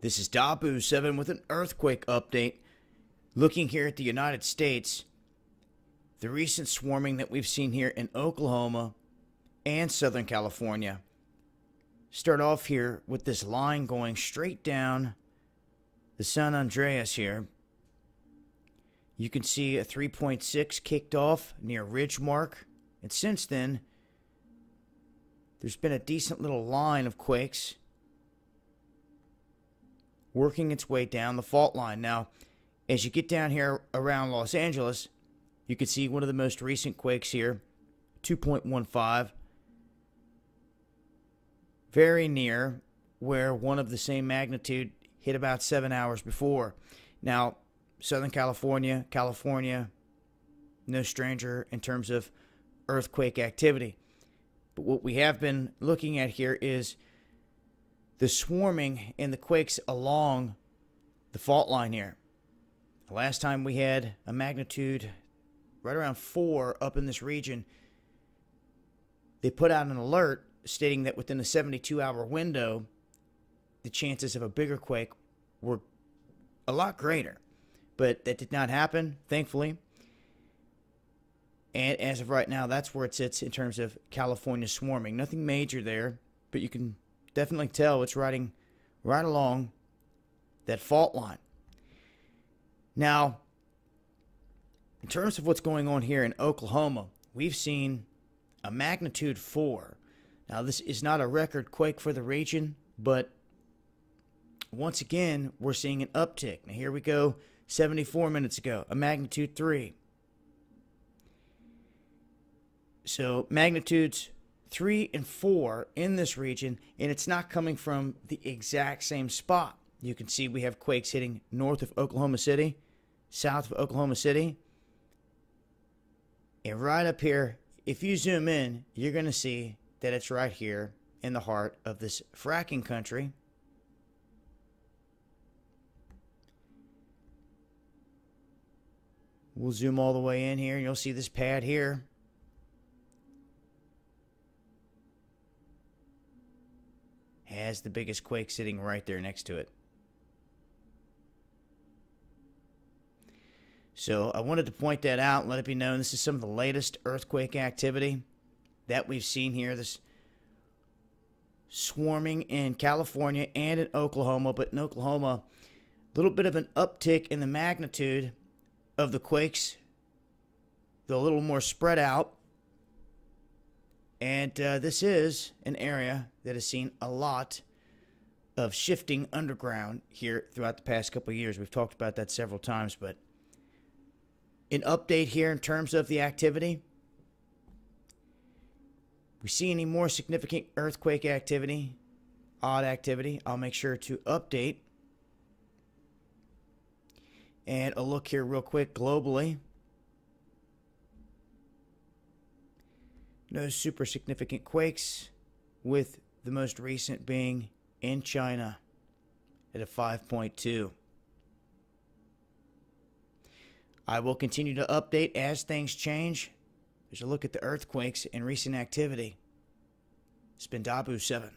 This is Dabu7 with an earthquake update. Looking here at the United States, the recent swarming that we've seen here in Oklahoma and Southern California. Start off here with this line going straight down the San Andreas here. You can see a 3.6 kicked off near Ridgemark, and since then, there's been a decent little line of quakes working its way down the fault line. Now, as you get down here around Los Angeles, you can see one of the most recent quakes here, 2.15, very near where one of the same magnitude hit about 7 hours before. Now, Southern California, no stranger in terms of earthquake activity. But what we have been looking at here is the swarming and the quakes along the fault line here. The last time we had a magnitude right around 4 up in this region, they put out an alert stating that within a 72-hour window, the chances of a bigger quake were a lot greater. But that did not happen, thankfully. And as of right now, that's where it sits in terms of California swarming. Nothing major there, but you can definitely tell it's riding right along that fault line. Now, in terms of what's going on here in Oklahoma, we've seen a magnitude 4. Now, this is not a record quake for the region, but once again, we're seeing an uptick. Now, here we go, 74 minutes ago, a magnitude 3. So, magnitudes 3 and 4 in this region, and it's not coming from the exact same spot. You can see we have quakes hitting north of Oklahoma City, south of Oklahoma City, and right up here, if you zoom in, you're going to see that it's right here in the heart of this fracking country. We'll zoom all the way in here, and you'll see this pad here. Has the biggest quake sitting right there next to it. So I wanted to point that out and let it be known this is some of the latest earthquake activity that we've seen here. This swarming in California and in Oklahoma, but in Oklahoma, a little bit of an uptick in the magnitude of the quakes. They're a little more spread out. And this is an area that has seen a lot of shifting underground here throughout the past couple of years. We've talked about that several times, but an update here in terms of the activity. If we see any more significant earthquake activity, odd activity, I'll make sure to update. And a look here real quick globally. No super significant quakes, with the most recent being in China at a 5.2. I will continue to update as things change. There's a look at the earthquakes and recent activity. It's been Dabu7.